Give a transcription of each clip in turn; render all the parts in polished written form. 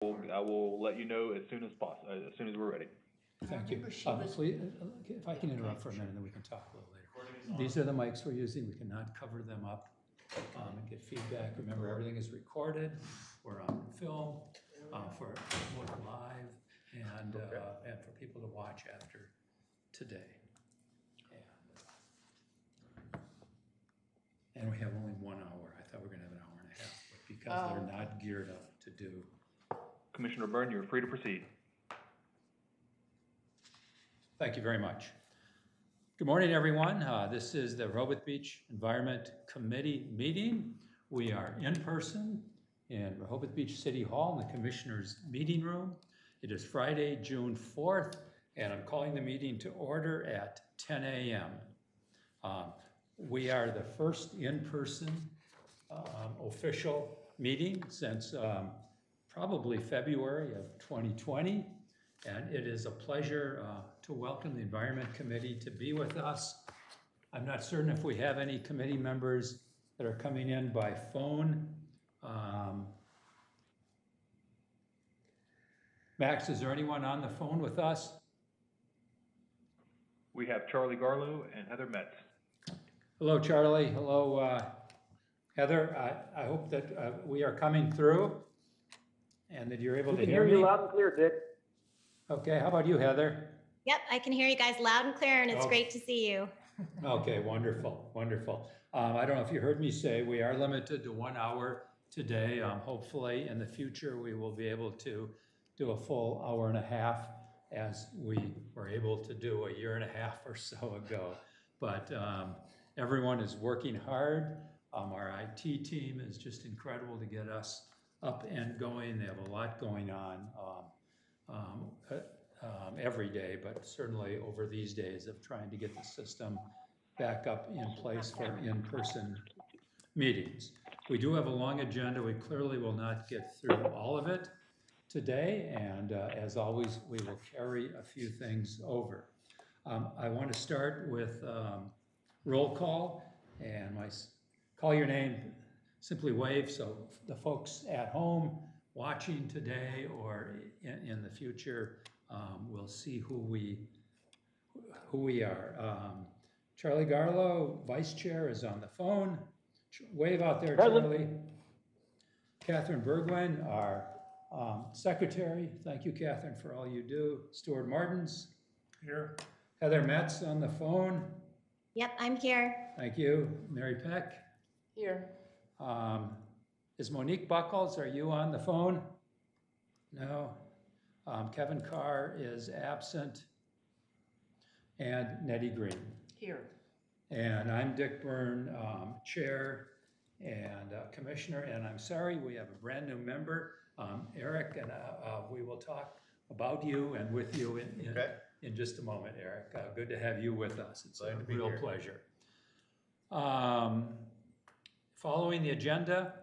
I will let you know as soon as possible, as soon as we're ready. Thank you. Please, if I can interrupt for a minute, then we can talk a little later. These are the mics we're using. We cannot cover them up and get feedback. Remember, everything is recorded. We're on film for both live and for people to watch after today. And we have only 1 hour. I thought we were going to have an hour and a half, but because they're not geared up to do. Commissioner Byrne, you're free to proceed. Thank you very much. Good morning, everyone. This is the Rehoboth Beach Environment Committee meeting. We are in person in Rehoboth Beach City Hall in the Commissioners' Meeting Room. It is Friday, June 4th, and I'm calling the meeting to order at 10 a.m. We are the first in-person official meeting since probably February of 2020. And it is a pleasure to welcome the Environment Committee to be with us. I'm not certain if we have any committee members that are coming in by phone. Max, is there anyone on the phone with us? We have Charlie Garlow and Heather Metz. Hello, Charlie. Hello, Heather. I hope that we are coming through and that you're able to hear me. We can hear you loud and clear, Dick. Okay, how about you, Heather? Yep, I can hear you guys loud and clear, and it's great to see you. Okay, wonderful, wonderful. I don't know if you heard me say we are limited to 1 hour today. Hopefully, in the future, we will be able to do a full hour and a half as we were able to do a year and a half or so ago. But everyone is working hard. Our IT team is just incredible to get us up and going. They have a lot going on. Every day, but certainly over these days of trying to get the system back up in place for in-person meetings. We do have a long agenda. We clearly will not get through all of it today, and as always, we will carry a few things over. I want to start with roll call, and call your name, simply wave so the folks at home watching today or in the future we'll see who we are. Charlie Garlow, Vice Chair, is on the phone. Wave out there, Charlie. Catherine Bergwin, our Secretary. Thank you, Catherine, for all you do. Stuart Martins. Here. Heather Metz on the phone. Yep, I'm here. Thank you. Mary Peck. Here. Is Monique Buckles, are you on the phone? No. Kevin Carr is absent. And Nettie Green. Here. And I'm Dick Byrne, Chair and Commissioner. And I'm sorry, we have a brand new member, Eric, and we will talk about you and with you in just a moment, Eric. Good to have you with us. It's a real pleasure. Following the agenda,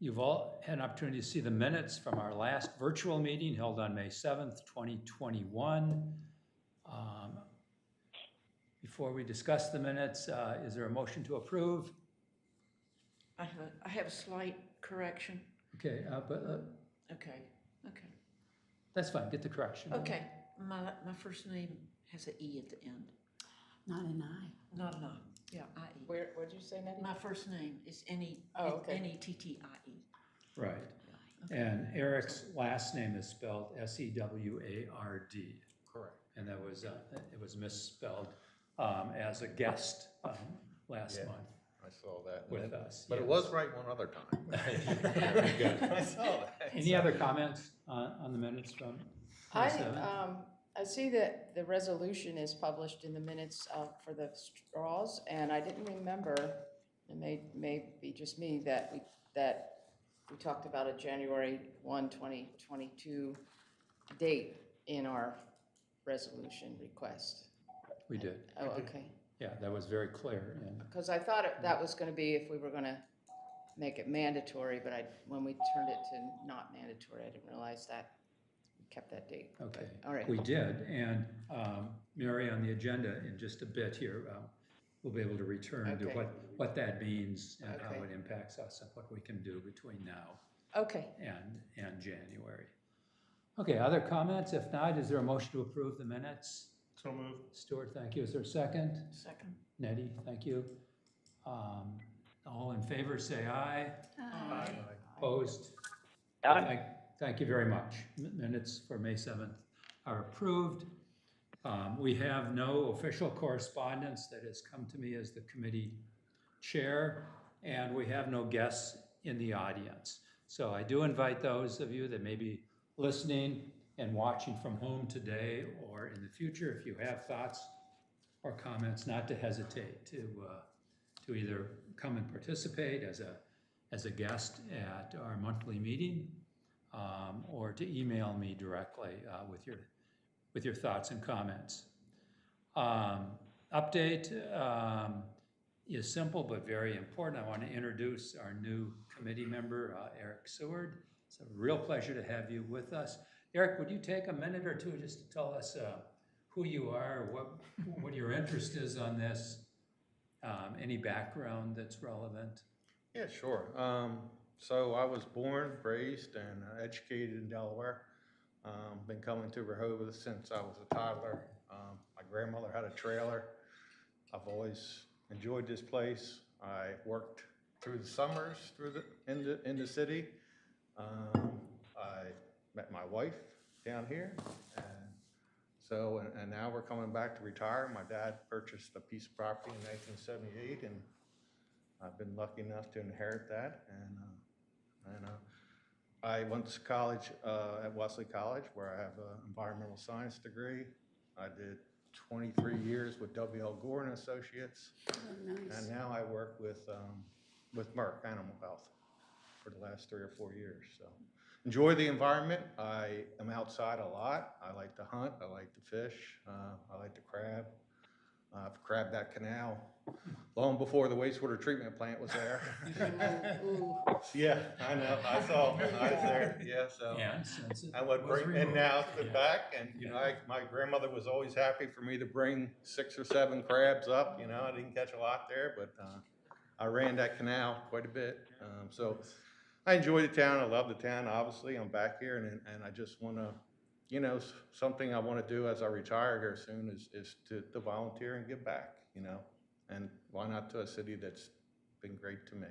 you've all had an opportunity to see the minutes from our last virtual meeting held on May 7th, 2021. Before we discuss the minutes, is there a motion to approve? I have a slight correction. Okay, Okay. that's fine. Get the correction. Okay. My first name has an E at the end. Not an I. Not an I. Yeah, I-E. What'd you say, Nettie? My first name is N-E-T-T-I-E. Right. Okay. And Eric's last name is spelled S-E-W-A-R-D. Correct. And that was it was misspelled as a guest last month. I saw that. With us. But yes. It was right one other time. Very good. I saw that. Any other comments on the minutes from May 7th? I see that the resolution is published in the minutes for the straws, and I didn't remember, it may be just me, that we talked about a January 1, 2022 date in our resolution request. We did. Oh, okay. Yeah, that was very clear. Because I thought that was going to be if we were going to make it mandatory, but when we turned it to not mandatory, I didn't realize that we kept that date. Okay. But, all right. We did, and Mary, on the agenda in just a bit here, we'll be able to return to Okay. what that means and how Okay. it impacts us and what we can do between now Okay, and January. Okay, other comments? If not, is there a motion to approve the minutes? So moved. Stuart, thank you. Is there a second? Second. Nettie, thank you. All in favor, say aye. Opposed? Thank you very much. Minutes for May 7th are approved. We have no official correspondence that has come to me as the committee chair, and we have no guests in the audience. So I do invite those of you that may be listening and watching from home today or in the future, if you have thoughts or comments, not to hesitate to either come and participate as a guest at our monthly meeting, or to email me directly with your thoughts and comments. Update is simple but very important. I want to introduce our new committee member, Eric Seward. It's a real pleasure to have you with us. Eric, would you take a minute or two just to tell us who you are, what your interest is on this, any background that's relevant? Yeah, sure. So I was born, raised, and educated in Delaware. Been coming to Rehoboth since I was a toddler. My grandmother had a trailer. I've always enjoyed this place. I worked through the summers in the city. I met my wife down here, and now we're coming back to retire. My dad purchased a piece of property in 1978, and I've been lucky enough to inherit that. And I went to college at Wesley College, where I have an environmental science degree. I did 23 years with W.L. Gore and Associates, and now I work with Merck Animal Health for the last 3 or 4 years. So enjoy the environment. I am outside a lot. I like to hunt. I like to fish. I like to crab. I've crabbed that canal long before the wastewater treatment plant was there. Yeah, I know. I was there. Yeah, so. And since it I would was bring, and removed. now it's Yeah. back, and my grandmother was always happy for me to bring 6 or 7 crabs up. I didn't catch a lot there, but I ran that canal quite a bit. So I enjoy the town. I love the town. Obviously, I'm back here, and I just want to, something I want to do as I retire here soon is to volunteer and give back. And why not to a city that's been great to me.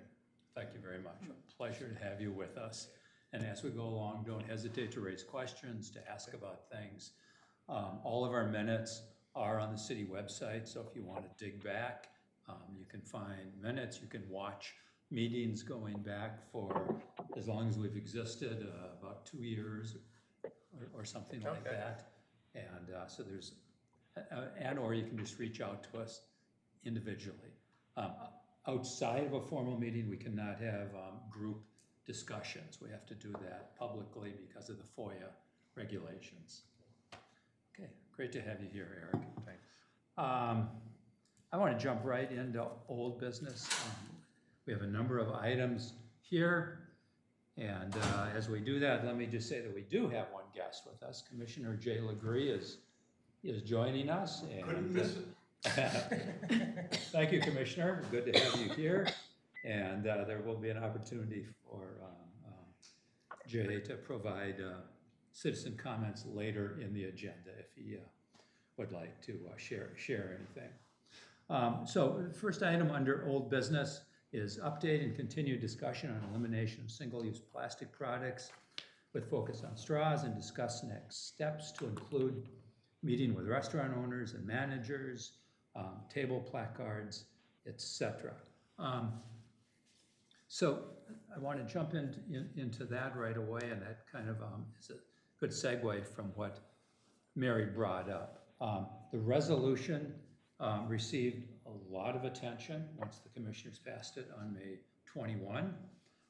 Thank you very much. A pleasure to have you with us. And as we go along, don't hesitate to raise questions, to ask about things. All of our minutes are on the city website, so if you want to dig back, you can find minutes. You can watch meetings going back for as long as we've existed, about 2 years or something like that. And so there's, or you can just reach out to us individually. Outside of a formal meeting, we cannot have group discussions. We have to do that publicly because of the FOIA regulations. Okay, great to have you here, Eric. Thanks. I want to jump right into old business. We have a number of items here. And as we do that, let me just say that we do have one guest with us. Commissioner Jay Legree is joining us. And thank you, Commissioner. Good to have you here. And there will be an opportunity for Jay to provide citizen comments later in the agenda if he would like to share anything. So the first item under old business is update and continued discussion on elimination of single-use plastic products with focus on straws, and discuss next steps to include meeting with restaurant owners and managers, table placards, etc. So I want to jump into that right away, and that kind of is a good segue from what Mary brought up. The resolution received a lot of attention once the commissioners passed it on May 21.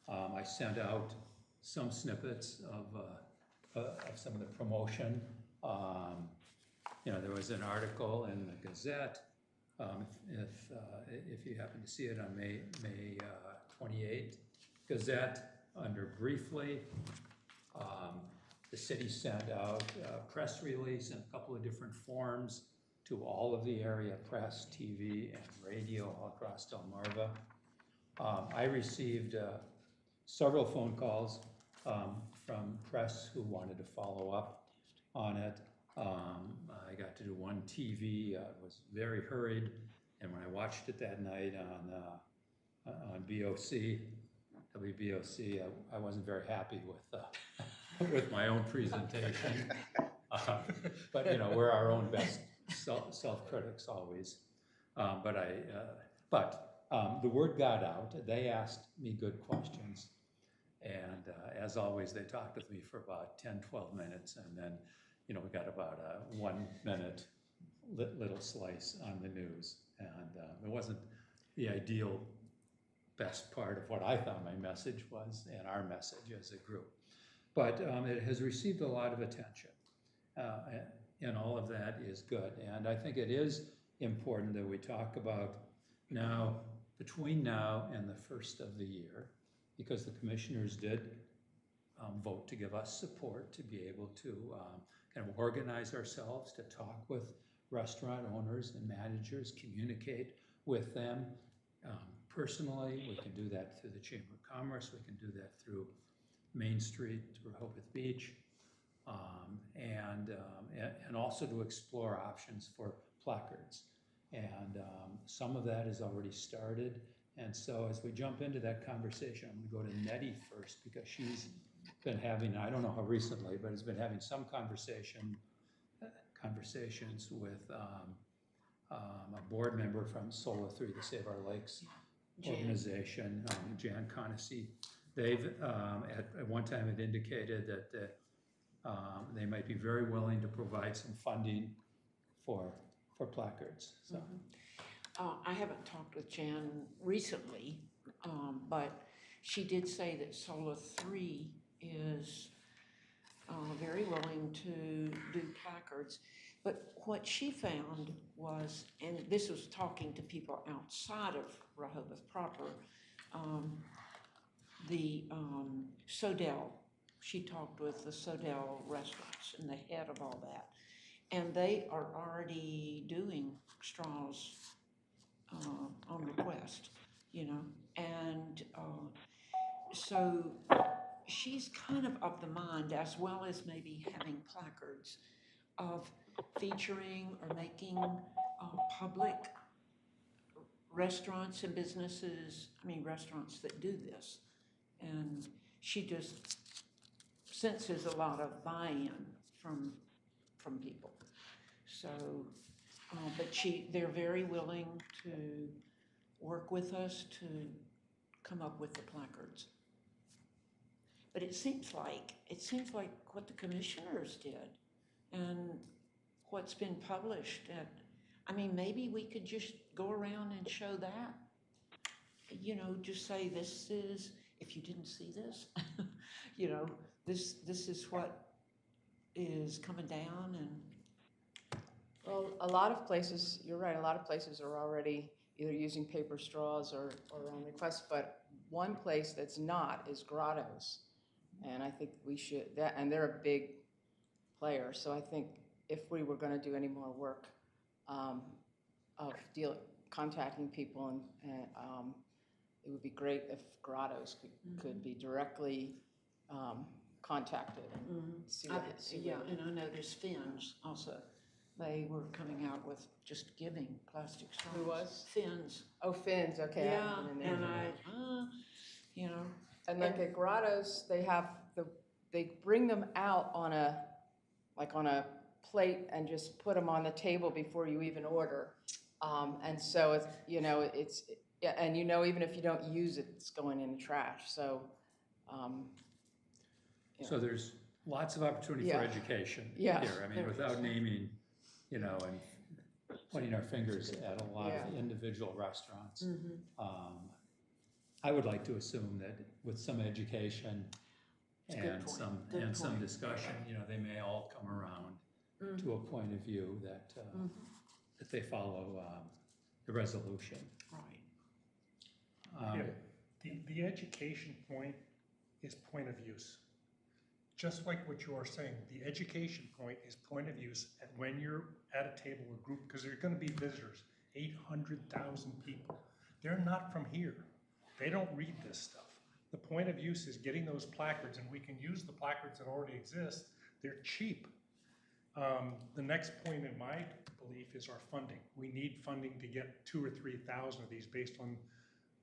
I sent out some snippets of some of the promotion. There was an article in the Gazette. If you happen to see it on May 28th, Gazette under briefly. The city sent out a press release in a couple of different forms to all of the area press, TV, and radio all across Delmarva. I received several phone calls from press who wanted to follow up on it. I got to do one TV. I was very hurried, and when I watched it that night on WBOC, I wasn't very happy with with my own presentation. But you know, we're our own best self-critics always. But the word got out. They asked me good questions, and as always, they talked with me for about 10, 12 minutes, and then, you know, we got about a 1 minute little slice on the news, and it wasn't the ideal best part of what I thought my message was and our message as a group. But it has received a lot of attention, and all of that is good. And I think it is important that we talk about now, between now and the first of the year, because the commissioners did vote to give us support to be able to kind of organize ourselves, to talk with restaurant owners and managers, communicate with them personally. We can do that through the Chamber of Commerce. We can do that through Main Street, Rehoboth Beach, and also to explore options for placards. And some of that has already started. And so as we jump into that conversation, I'm going to go to Nettie first, because she's been having, I don't know how recently, but has been having some conversations with a board member from Sola 3, the Save Our Lakes organization, Jan Conacy. They've at one time had indicated that they might be very willing to provide some funding for placards. So. I haven't talked with Jan recently, but she did say that Sola 3 is very willing to do placards. But what she found was, and this was talking to people outside of Rehoboth proper, the Sodell, she talked with the Sodell restaurants and the head of all that. And they are already doing straws on request, you know. And so she's kind of the mind, as well as maybe having placards, of featuring or making public restaurants and businesses, restaurants that do this. And she just senses a lot of buy-in from people. So, but they're very willing to work with us to come up with the placards. But it seems like what the commissioners did and what's been published, maybe we could just go around and show that, you know, just say, this is, if you didn't see this, you know, this is what is coming down. And Well, a lot of places, you're right, a lot of places are already either using paper straws or on request, but one place that's not is Grotto's. And I think we should, and they're a big player, so I think if we were gonna do any more work of contacting people, and it would be great if Grotto's could be directly contacted and see what and I noticed Finn's also. They were coming out with just giving plastic straws. Who was? Finn's. Oh, Finn's, okay. Yeah, I've been in there. and you know. And like at Grotto's, they bring them out on a plate and just put them on the table before you even order. And so it's, you know, and you know, even if you don't use it, it's going in the trash. So, So there's lots of opportunity for education here. Without naming, you know, and pointing our fingers at a lot of individual restaurants. I would like to assume that with some education and some discussion, you know, they may all come around to a point of view that that they follow the resolution. Right. The education point is point of use. just like what you are saying, the education point is point of use and when you're at a table or group, because there are gonna be visitors, 800,000 people. They're not from here. They don't read this stuff. The point of use is getting those placards, and we can use the placards that already exist. They're cheap. The next point in my belief is our funding. We need funding to get 2,000 or 3,000 of these based on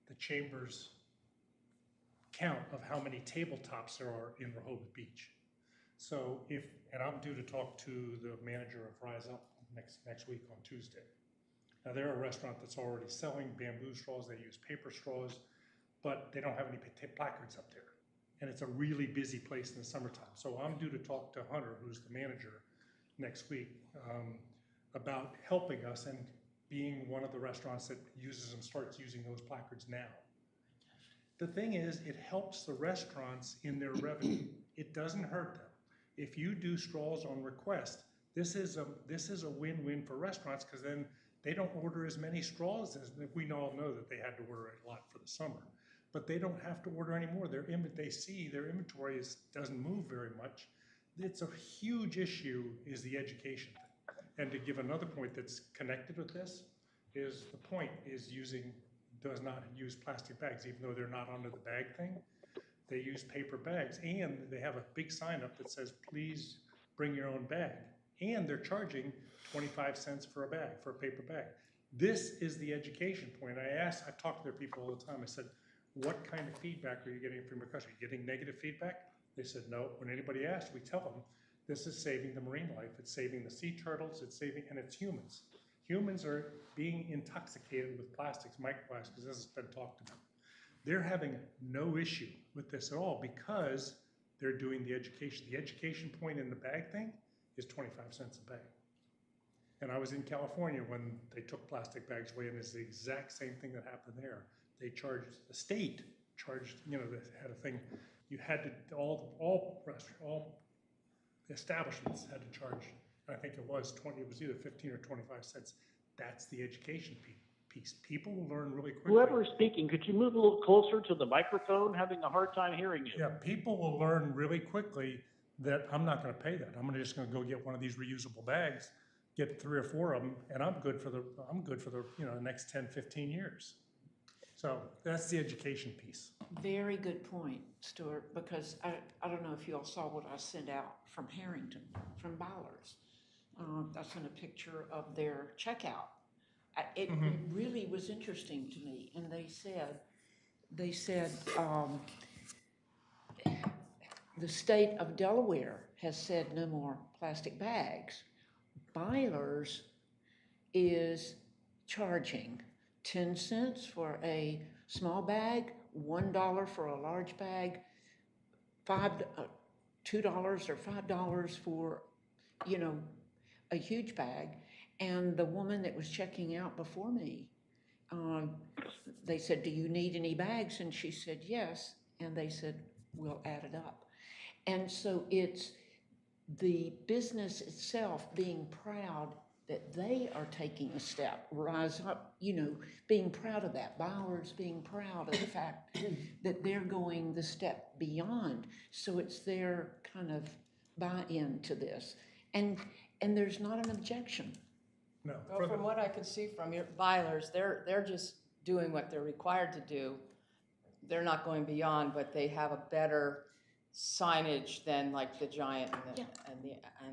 the chamber's count of how many tabletops there are in Rehoboth Beach. So and I'm due to talk to the manager of Rise Up next week on Tuesday. Now they're a restaurant that's already selling bamboo straws, they use paper straws, but they don't have any placards up there. And it's a really busy place in the summertime. So I'm due to talk to Hunter, who's the manager, next week, about helping us and being one of the restaurants that uses them, starts using those placards now. The thing is, it helps the restaurants in their revenue. It doesn't hurt them. If you do straws on request, this is a win-win for restaurants, because then they don't order as many straws as we all know that they had to order a lot for the summer. But they don't have to order anymore. They see their inventory doesn't move very much. It's a huge issue is the education thing. And to give another point that's connected with this, is the point is does not use plastic bags, even though they're not under the bag thing. They use paper bags, and they have a big sign up that says, please bring your own bag. And they're charging 25 cents for a bag, for a paper bag. This is the education point. I talk to their people all the time. I said, what kind of feedback are you getting from your customers? Are you getting negative feedback? They said, no. When anybody asks, we tell them, this is saving the marine life. It's saving the sea turtles. And it's humans. Humans are being intoxicated with plastics, microplastics, as has been talked about. They're having no issue with this at all because they're doing the education. The education point in the bag thing is 25 cents a bag. And I was in California when they took plastic bags away, and it's the exact same thing that happened there. The state charged, they had a thing, you had to, all establishments had to charge, I think it was either 15 or 25 cents. That's the education piece. People will learn really quickly. Whoever is speaking, could you move a little closer to the microphone? Having a hard time hearing you. Yeah, people will learn really quickly that I'm not gonna pay that. I'm just gonna go get one of these reusable bags, get 3 or 4 of them, and I'm good for the next 10, 15 years. So that's the education piece. Very good point, Stuart, because I don't know if you all saw what I sent out from Harrington, from Byler's. I sent a picture of their checkout. It really was interesting to me, and they said the state of Delaware has said no more plastic bags. Byler's is charging 10 cents for a small bag, $1 for a large bag, $2 or $5 for, a huge bag. And the woman that was checking out before me, they said, do you need any bags? And she said, yes. And they said, we'll add it up. And so it's the business itself being proud that they are taking a step, Rise Up, being proud of that. Byler's being proud of the fact that they're going the step beyond. So it's their kind of buy-in to this. And there's not an objection. No. Well, from what I could see from your Byler's, they're just doing what they're required to do. They're not going beyond, but they have a better signage than like the Giant and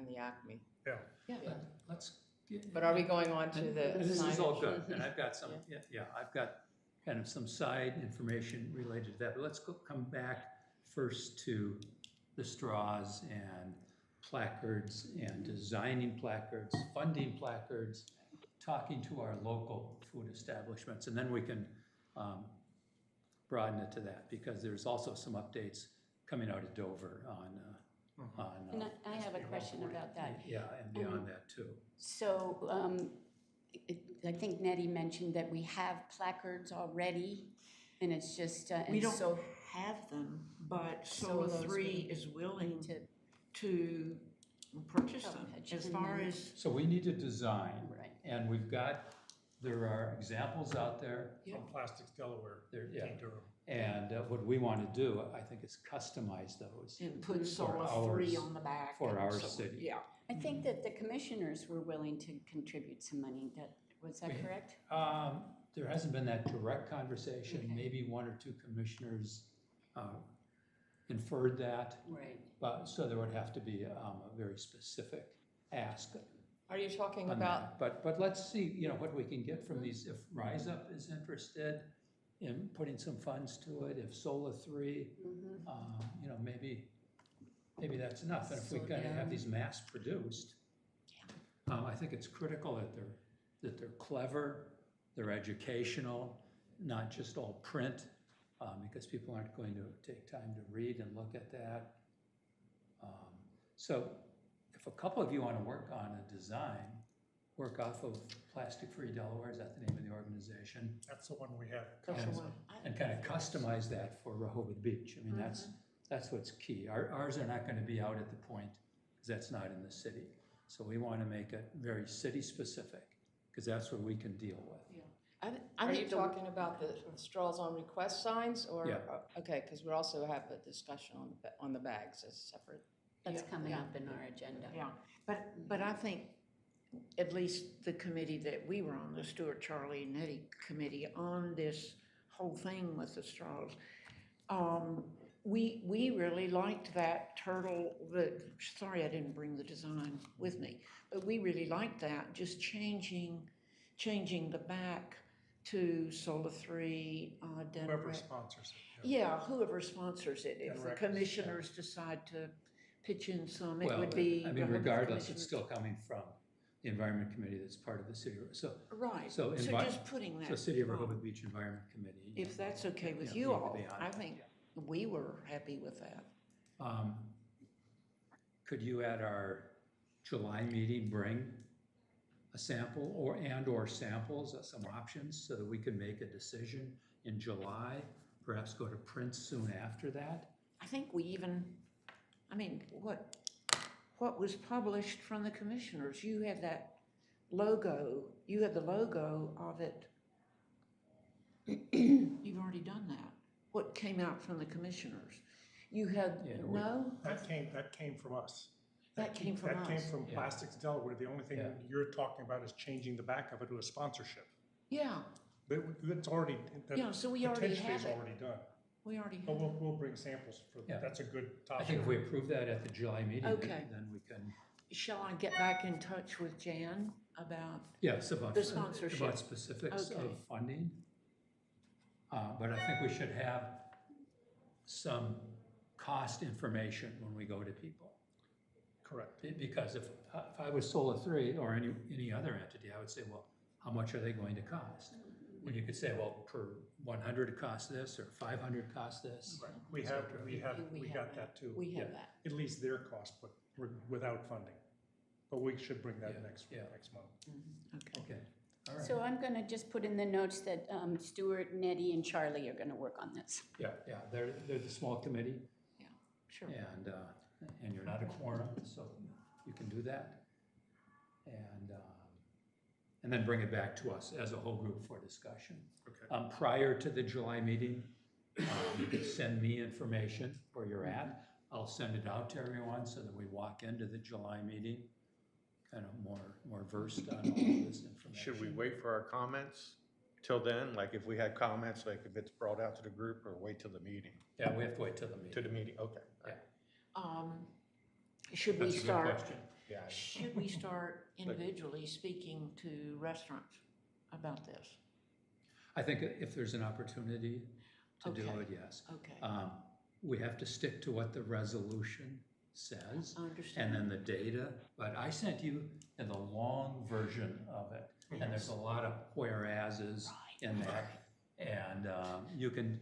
the Acme. Yeah. But are we going on to the signage? This is all good, and I've got some, I've got kind of some side information related to that, but let's come back first to the straws and placards and designing placards, funding placards, talking to our local food establishments, and then we can broaden it to that, because there's also some updates coming out of Dover on And I have a question about that. Yeah, and beyond that too. So I think Nettie mentioned that we have placards already, and it's just We don't so have them, but Solo Solo 3 need is willing to to purchase Oh, them. Adjournment. As far as, So we need to design, right. and there are examples out there. From Plastics Delaware. There, in Durham. And what we want to do, I think, is customize those And put for solar 3 ours- on the back. for and our so on. city. Yeah. I think that the commissioners were willing to contribute some money. Was that We- correct? There hasn't been that direct conversation. Okay. Maybe one or two commissioners inferred that, Right. but, so there would have to be a very specific ask Are you talking on about, that. But let's see, what we can get from these, if Rise Up is interested in putting some funds to it, if Sola 3, maybe that's enough. And if we're gonna have these mass produced, I think it's critical that they're clever, they're educational, not just all print, because people aren't going to take time to read and look at that. So if a couple of you want to work on a design, work off of Plastic Free Delaware, is that the name of the organization? That's the one we have. That's the And- one. And kind of customize that for Rehoboth Beach. I mean, that's what's key. Ours are not gonna be out at the point, because that's not in the city. So we want to make it very city-specific, because that's what we can deal with. are you talking about the straws on request signs, or? Yeah. Okay, because we also have a discussion on the bags as separate. That's Yeah, coming yeah. up in our agenda. Yeah, but I think at least the committee that we were on, the Stewart, Charlie, and Nettie committee on this whole thing with the straws, we really liked that turtle, sorry I didn't bring the design with me, but we really liked that, just changing the back to Solar 3, Denver. Whoever sponsors it. Yeah, whoever sponsors it. If And the records, commissioners decide to pitch in some, it Well, would be. I mean, Rehoboth regardless, it's commissioners. still coming from the Environment Committee that's part of the city. So Right, so so envi- just putting that. City of Rehoboth Beach Environment Committee. If that's okay with Yeah, you need to all, be on I it. think we were happy with that. Could you at our July meeting bring a sample or samples of some options so that we can make a decision in July, perhaps go to print soon after that? I think we even, I mean, what was published from the commissioners, you had that logo, you had the logo of it. You've already done that. What came out from the commissioners? You had, Yeah, no? That came from us. That came from That came us. from Yeah. Plastics Delaware. The only thing Yeah. you're talking about is changing the back of it to a sponsorship. Yeah, But it's already, that yeah, so we already potentially have is it. already done. We already But have it. we'll bring samples for, Yeah. that's a good I topic. think if we approve that at the July meeting, Okay. then we can, Shall I get back in touch with Jan about, yes, about The sponsorship. about specifics Okay. of funding. But I think we should have some cost information when we go to people. Correct. Because if I was Solar 3 or any other entity, I would say, well, how much are they going to cost? And you could say, well, per 100 it costs this, or 500 costs this. Right. We et have, cetera. we got that too. we have Yeah. that. At least their cost, but without funding. But we should bring that Yeah, next yeah. month. Okay. Okay, all right. So I'm gonna just put in the notes that Stuart, Nettie, and Charlie are gonna work on this. Yeah, they're the small committee, Sure. and you're not a quorum, so you can do that. And then bring it back to us as a whole group for discussion. Okay. Prior to the July meeting, you can send me information where you're at. I'll send it out to everyone so that we walk into the July meeting kind of more versed on all of this information. Should we wait for our comments till then? Like if we had comments, like if it's brought out to the group, or wait till the meeting? Yeah, we have to wait till the meeting. To the meeting, okay. Should we That's a good start, question. Yeah. should we start individually speaking to restaurants about this? I think if there's an opportunity to do Okay. it, yes. Okay, We have to stick to what the resolution says. I understand. And then the data, but I sent you the long version of it, and there's a lot of whereases in that. And you can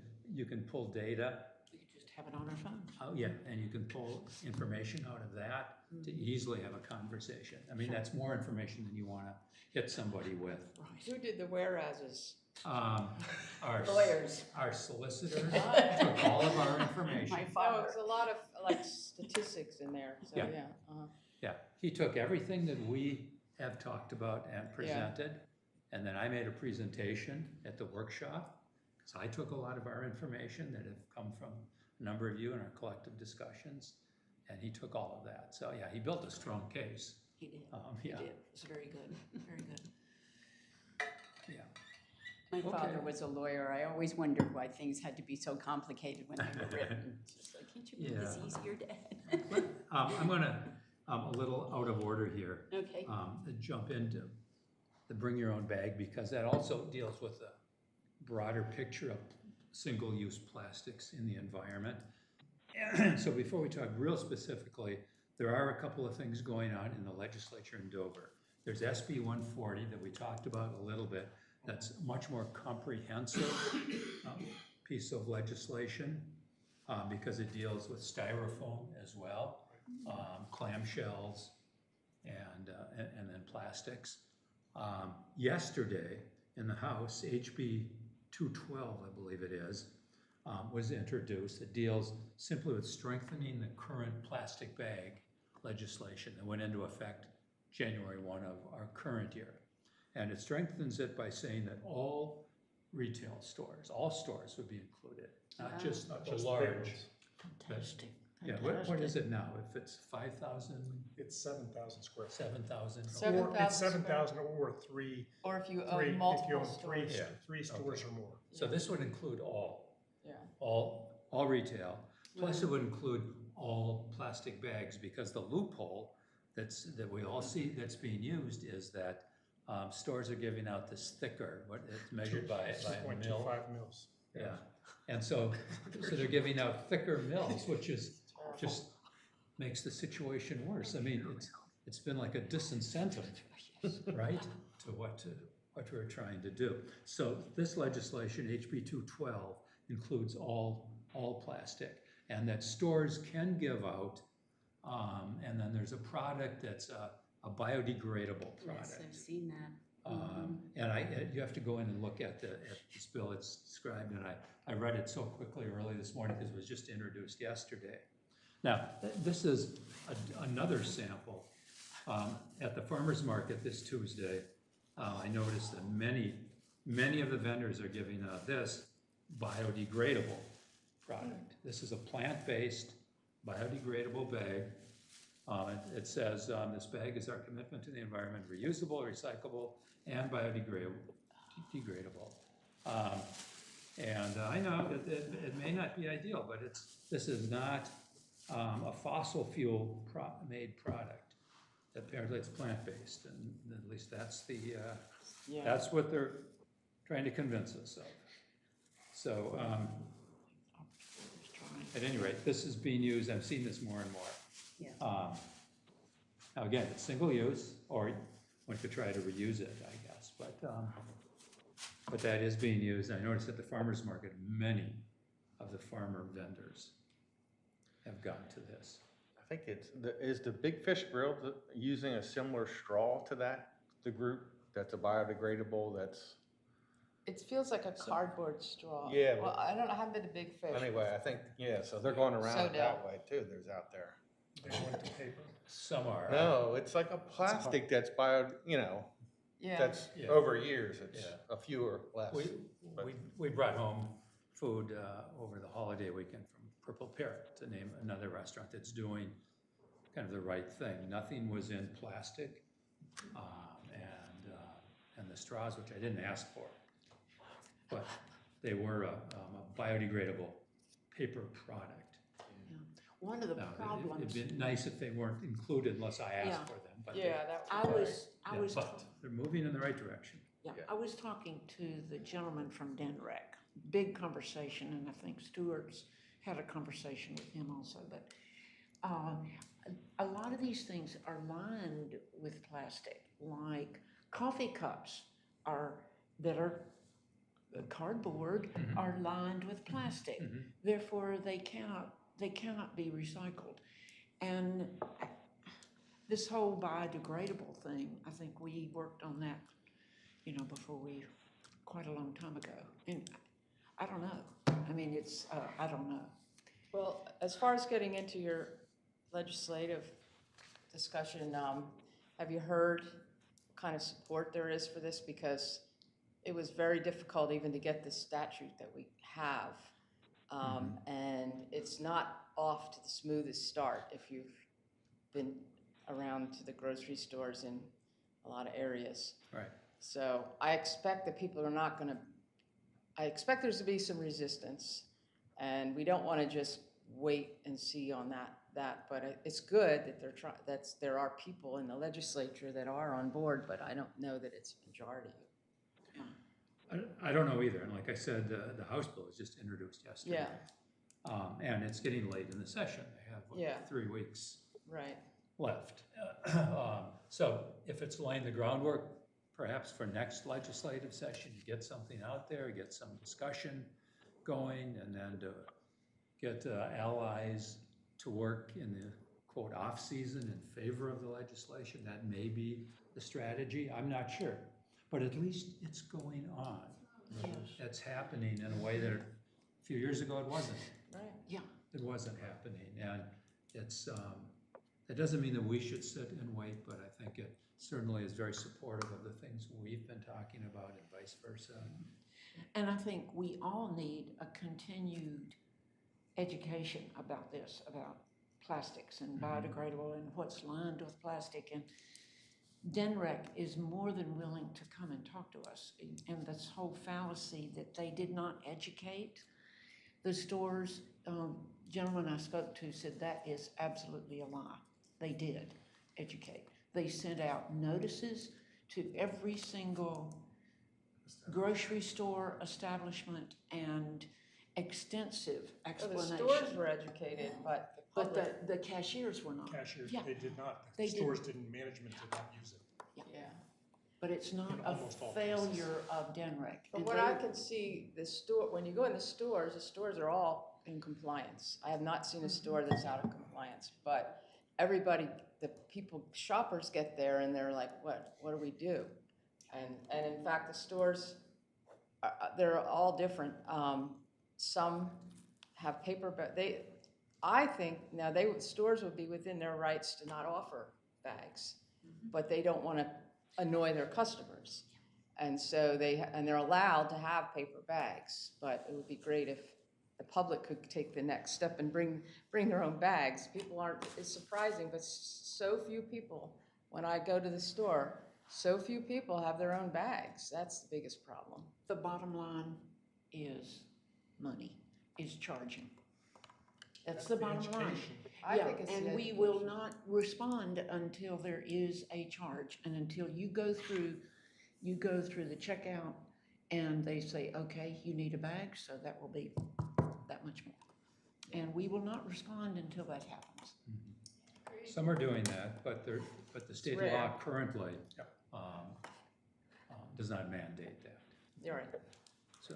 pull data, We could just have it on our phones. and you can pull information out of that to easily have a conversation. I mean, Sure. that's more information than you wanna hit somebody with. Right. Who did the whereases? Our Lawyers. Our solicitors took all of our information. My Oh, father. it's a lot of like statistics in there, so Yeah. yeah. Yeah, he took everything that we have talked about and presented, and then I made a presentation at the workshop, So I took a lot of our information that have come from a number of you in our collective discussions, and he took all of that. So yeah, he built a strong case. He did, Yeah. he did. It's very good, very good. Yeah. My father Okay. was a lawyer. I always wondered why things had to be so complicated when they were written. It's just like, can't you make this Yeah. easier, Dad? I'm gonna, a little out of order here, Okay. jump into the bring your own bag, because that also deals with the broader picture of single-use plastics in the environment. So before we talk real specifically, there are a couple of things going on in the legislature in Dover. There's SB 140 that we talked about a little bit. That's a much more comprehensive piece of legislation because it deals with styrofoam as well, clamshells, and then plastics. Yesterday in the House, HB 212, I believe it is, was introduced. It deals simply with strengthening the current plastic bag legislation that went into effect January 1 of our current year. And it strengthens it by saying that all retail stores, all stores would be included, not just the just the large. big ones. Fantastic. Yeah, what is it now? If it's 5,000, It's 7,000 square feet. 7,000? Or it's 7,000 7,000 or three, Or if you three, own if you multiple own three, stores. Yeah. three stores Okay. or more. So this would include all Yeah. retail, plus it would include all plastic bags, because the loophole that we all see that's being used is that stores are giving out this thicker, what it's measured by a mil. 2.25 mils. Yeah, and so they're giving out thicker mills, which is just makes the situation worse. I mean, it's been like a disincentive, right, to what we're trying to do. So this legislation, HB 212, includes all plastic, and that stores can give out, and then there's a product that's a biodegradable product. Yes, I've seen that. And you have to go in and look at this bill it's described, and I read it so quickly early this morning because it was just introduced yesterday. Now, this is another sample. At the farmer's market this Tuesday, I noticed that many of the vendors are giving out this biodegradable product. This is a plant-based biodegradable bag. It says, this bag is our commitment to the environment, reusable, recyclable, and biodegradable. And I know it may not be ideal, but this is not a fossil fuel made product. Apparently it's plant-based, and at least that's that's what they're trying to convince us of. So at any rate, this is being used. I've seen this more and more. Yeah. Now again, it's single use, or one could try to reuse it, I guess, but that is being used. I noticed at the farmer's market, many of the farmer vendors have gotten to this. I think is the Big Fish Grill using a similar straw to that, the group, that's a biodegradable, that's, It feels like a cardboard straw. Yeah, Well, but- I don't know, I haven't been to Big Fish. anyway, I think, yeah, so they're going around it So that no. way too, there's out there. They went to paper. Some are. No, it's like a plastic that's Yeah. that's Yeah. over years, it's Yeah. a few or less. We brought home food over the holiday weekend from Purple Parrot, to name another restaurant that's doing kind of the right thing. Nothing was in plastic, and the straws, which I didn't ask for, but they were a biodegradable paper product. One of the Now, problems, it'd be nice if they weren't included unless I asked Yeah. for them, but Yeah, that I would be was, I yeah, was, but they're moving in the right direction. yeah, Yeah. I was talking to the gentleman from Denrec, big conversation, and I think Stewart's had a conversation with him also, but a lot of these things are lined with plastic, like coffee cups that are cardboard are lined with plastic. Therefore, they cannot be recycled. And this whole biodegradable thing, I think we worked on that, quite a long time ago. And I don't know. I mean, I don't know. Well, as far as getting into your legislative discussion, have you heard what kind of support there is for this? Because it was very difficult even to get the statute that we have. And it's not off to the smoothest start if you've been around to the grocery stores in a lot of areas. Right. So I expect that people are not gonna, I expect there's to be some resistance, and we don't wanna just wait and see on that, but it's good that there are people in the legislature that are on board, but I don't know that it's a majority. I don't know either, and like I said, the House bill was just introduced yesterday. Yeah, And it's getting late in the session, they have, Yeah. 3 weeks right. left. So if it's laying the groundwork, perhaps for next legislative session, you get something out there, get some discussion going, and then to get allies to work in the quote off-season in favor of the legislation, that may be the strategy, I'm not sure. But at least it's going on. It's happening in a way that a few years ago it wasn't. Right. Yeah. It wasn't happening, and it's, that doesn't mean that we should sit and wait, but I think it certainly is very supportive of the things we've been talking about and vice versa. And I think we all need a continued education about this, about plastics and biodegradable and what's lined with plastic. And DENREC is more than willing to come and talk to us. And this whole fallacy that they did not educate the stores, gentleman I spoke to said that is absolutely a lie. They did educate. They sent out notices to every single grocery store establishment and extensive So the explanation. stores were educated, but the But public, the cashiers were not. Cashiers, Yeah. they did not. They The did. stores didn't, management did not use it. yeah. But it's not In a almost all cases. failure of DENREC. From And what they- I can see, when you go in the stores are all in compliance. I have not seen a store that's out of compliance, but everybody, shoppers get there and they're like, what do we do? And in fact, the stores, they're all different. Some have paper, but I think now stores would be within their rights to not offer bags, but they don't want to annoy their customers. And so they're allowed to have paper bags, but it would be great if the public could take the next step and bring their own bags. It's surprising, but so few people, when I go to the store, so few people have their own bags. That's the biggest problem. The bottom line is money, is charging. That's the bottom line. education. I think it's the And we will education. not respond until there is a charge and until you go through the checkout and they say, okay, you need a bag, so that will be that much more. And we will not respond until that happens. Some are doing that, but the state rare. law currently does not mandate that. You're right. So,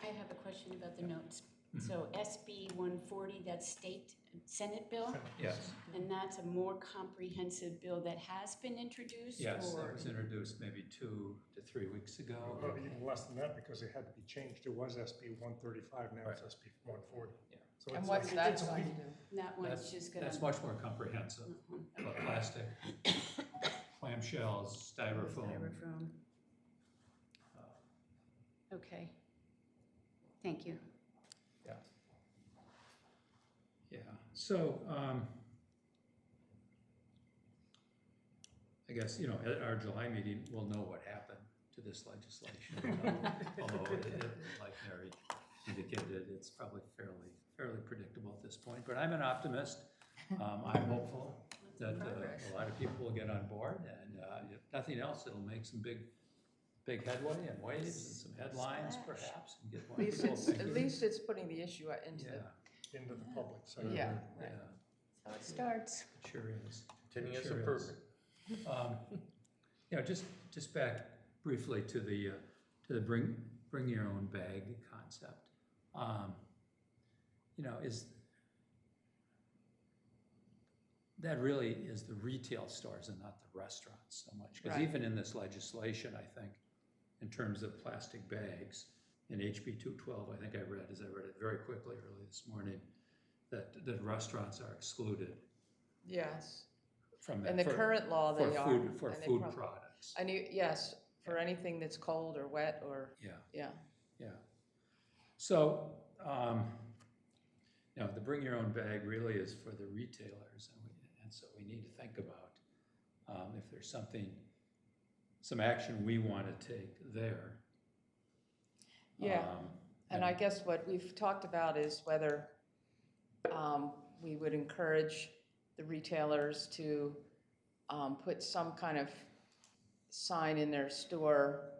I have a question about the notes. So SB 140, that's state Senate bill, yes, and that's a more comprehensive bill that has been introduced? yes, or- that was introduced maybe 2 to 3 weeks ago. Well, even less than that because it had to be changed. It was SB 135, now it's Right. SB 140. Yeah. So And it's what's like- that it's a going to week. do? That one's just gonna. That's much more comprehensive. About plastic, clamshells, styrofoam. Styrofoam. Okay. Thank you. Yeah, so, I guess, at our July meeting, we'll know what happened to this legislation. Although, like Mary indicated, it's probably fairly predictable at this point, but I'm an optimist. I'm hopeful that a lot of people will get on board, and if nothing else, it'll make some big headway and waves and some headlines Splash. perhaps, and get At more least people it's, thinking. at least it's putting the issue into Yeah, the, Into the public. So yeah, yeah, right. So it starts. it sure is. Continuous Sure is. improvement. Just back briefly to the bring your own bag concept. That really is the retail stores and not the restaurants so much. Because Right. even in this legislation, I think, in terms of plastic bags, in HB 212, I think I read it very quickly early this morning, that restaurants are excluded Yes. from that. In the current law, they are. For and they food probably- products. I knew, yes, for anything that's cold or wet or, Yeah, yeah. yeah. So, the bring your own bag really is for the retailers, and so we need to think about if there's some action we want to take there. Yeah, and I guess what we've talked about is whether we would encourage the retailers to put some kind of sign in their store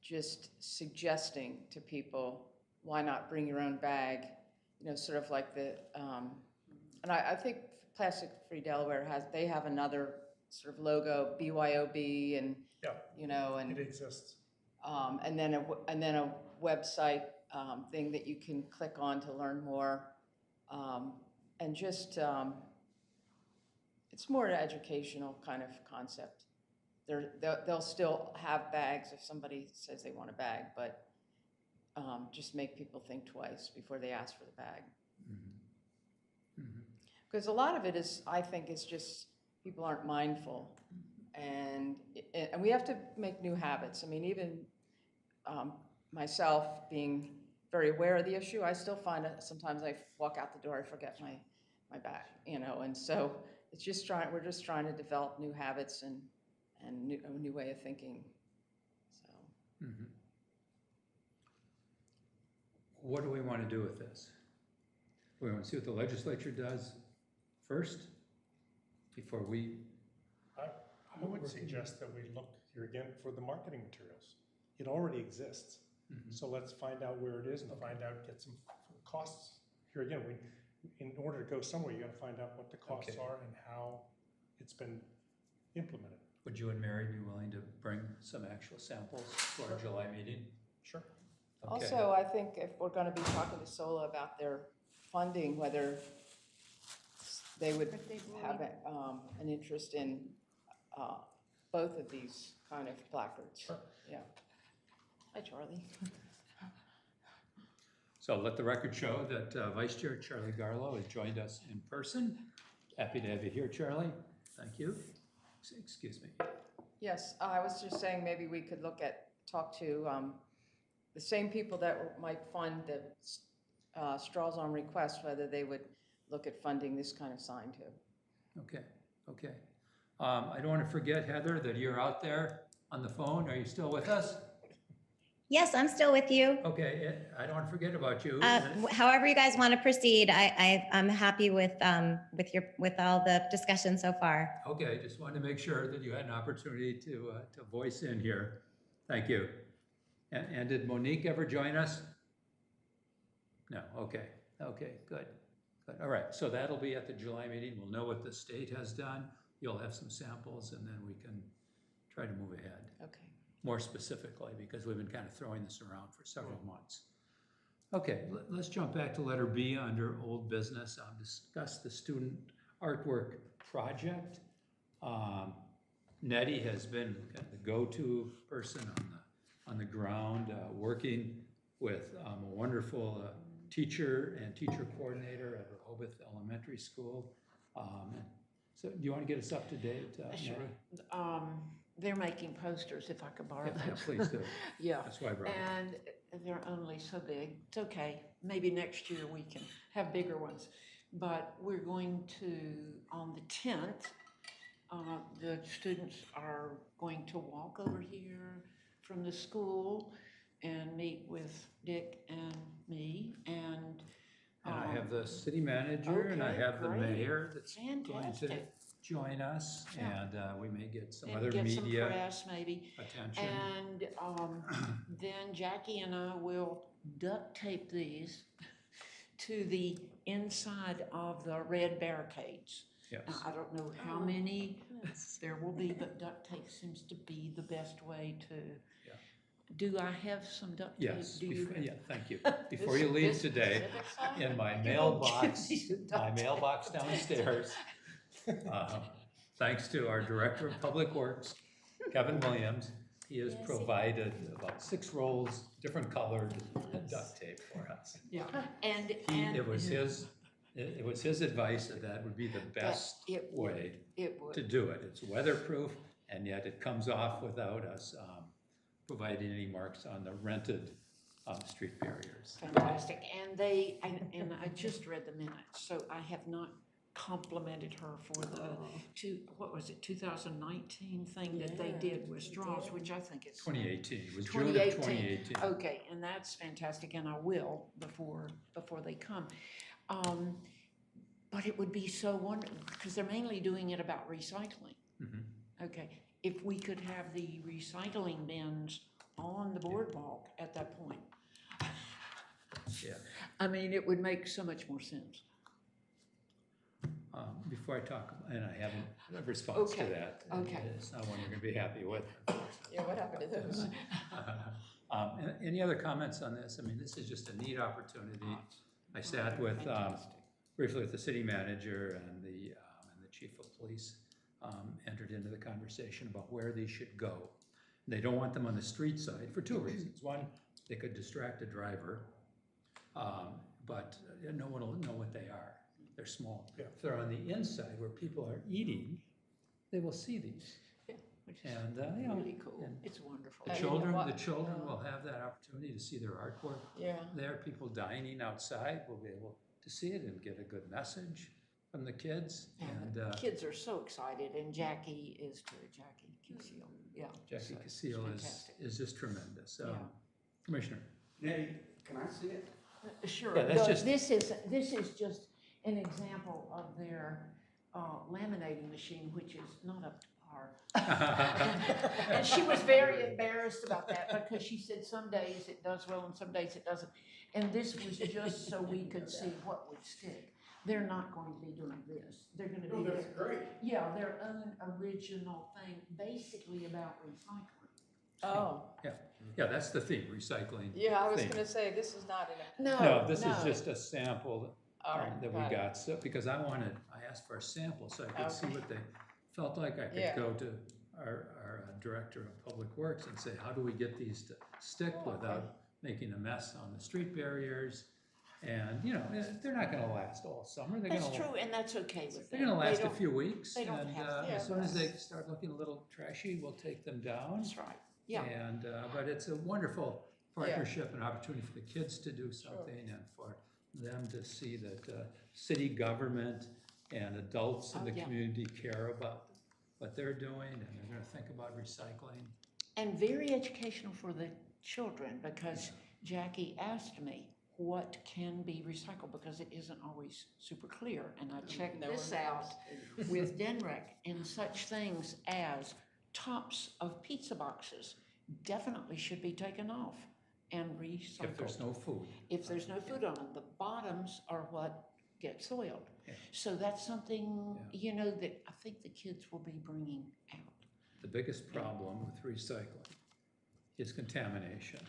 just suggesting to people, why not bring your own bag? Sort of like and I think Plastic Free Delaware they have another sort of logo, BYOB, and, Yeah, and. it exists. And then a website thing that you can click on to learn more. And just, it's more an educational kind of concept. They'll still have bags if somebody says they want a bag, but just make people think twice before they ask for the bag. Because a lot of it is, I think, is just people aren't mindful. And we have to make new habits. I mean, even myself being very aware of the issue, I still find that sometimes I walk out the door, I forget my bag, and so it's just we're just trying to develop new habits and a new way of thinking, so. What do we want to do with this? We want to see what the legislature does first, before we... I would suggest that we look here again for the marketing materials. It already exists. So let's find out where it is and get some costs. Here again, in order to go somewhere, you got to find out what the costs are and how it's been implemented. Would you and Mary be willing to bring some actual samples for our July meeting? Sure. Okay. Also, I think if we're going to be talking to SOLA about their funding, whether they would have an interest in both of these kind of placards. Sure. Yeah. Hi, Charlie. So let the record show that Vice Chair Charlie Garlow has joined us in person. Happy to have you here, Charlie. Thank you. Excuse me. Yes, I was just saying maybe we could talk to the same people that might fund the Straws on Request, whether they would look at funding this kind of sign too. Okay. I don't want to forget, Heather, that you're out there on the phone. Are you still with us? Yes, I'm still with you. Okay, I don't want to forget about you. However you guys want to proceed, I'm happy with all the discussion so far. Okay, just wanted to make sure that you had an opportunity to voice in here. Thank you. And did Monique ever join us? No, okay, good. All right, so that'll be at the July meeting. We'll know what the state has done. You'll have some samples, and then we can try to move ahead. Okay. More specifically, because we've been kind of throwing this around for several months. Okay, let's jump back to letter B under old business. I'll discuss the student artwork project. Nettie has been kind of the go-to person on the ground, working with a wonderful teacher and teacher coordinator at Rehoboth Elementary School. So do you want to get us up to date? Sure. Nettie? They're making posters, if I could borrow those. Yeah, please do. Yeah. That's why I brought it. And they're only so big. It's okay. Maybe next year we can have bigger ones. But we're going to, on the 10th, the students are going to walk over here from the school and meet with Dick and me. And I have the city manager and I have the great. mayor that's going to Fantastic. join us, Yeah. and we may get some And other get some media press maybe. attention. And then Jackie and I will duct tape these to the inside of the red barricades. Yes. Now, I don't know how many there will be, but duct tape seems to be the best way to. Yeah. Do I have some duct tape? Yes, Do you? yeah, thank you. Before you leave today, in my mailbox, downstairs, thanks to our Director of Public Works, Kevin Williams, he has provided about 6 rolls, different colored duct tape for us. Yeah, and. It was his advice that would be the best way It would. to do it. It's weatherproof, and yet it comes off without us providing any marks on the rented street barriers. Fantastic, and and I just read the minutes, so I have not complimented her for the what was it, 2019 thing that they did with straws, which I think is. 2018, it was June of 2018. Okay, and that's fantastic, and I will before they come. But it would be so wonderful, because they're mainly doing it about recycling. Okay, if we could have the recycling bins on the boardwalk at that point. Yeah. I mean, it would make so much more sense. Before I talk, and I haven't a response to Okay, that. okay. It's not one you're gonna be happy with. Yeah, what happened to those? Any other comments on this? I mean, this is just a neat opportunity. I sat with, briefly with the city manager and the chief of police, entered into the conversation about where these should go. They don't want them on the street side for two reasons. One, they could distract a driver, but no one will know what they are. They're small. Yeah. If they're on the inside where people are eating, they will see these. Yeah, which is And, you know, really cool. and It's wonderful. the And you know children, what? the children will have that opportunity to see their artwork Yeah. there. People dining outside will be able to see it and get a good message from the kids. And the kids are so excited, and Jackie is too, Jackie Kisiel, yeah. Jackie so Casile it's fantastic. is just tremendous. Yeah. Commissioner. Nettie, can I see it? Sure. Yeah, that's No, just- This is just an example of their laminating machine, which is not up to par. And she was very embarrassed about that, because she said some days it does well and some days it doesn't. And this was just so we could see what would stick. They're not going to be doing this. They're gonna be. that's great. Yeah, their own original thing, basically about recycling. Oh, Yeah, that's the theme, recycling. yeah, I was theme. gonna say, this is not in No, this is just a sample All right, that we got it. got, so, because I asked for a sample so I could see Okay. what they felt like. I Yeah. could go to our Director of Public Works and say, how do we get these to stick Oh, without making a mess on the street barriers? And, you know, they're not gonna last all summer. That's true, and that's okay with them. They're gonna They last a don't- few weeks, they don't and have to. as soon as they start looking a little trashy, we'll take them down. That's right, yeah. And, but it's a wonderful partnership and opportunity for the kids to do something and for them to see that city government and adults in Oh, the yeah. community care about what they're doing, and they're gonna think about recycling. And very educational for the children, because Jackie asked me what can be recycled, because it isn't always super clear. And I checked No this one out with Denrec, and such things as tops of pizza boxes definitely should be taken off and recycled. If there's no food. If there's no food on them, the bottoms are what get soiled. Yeah. So that's something, you know, that I think the kids will be bringing out. The biggest problem with recycling is contamination.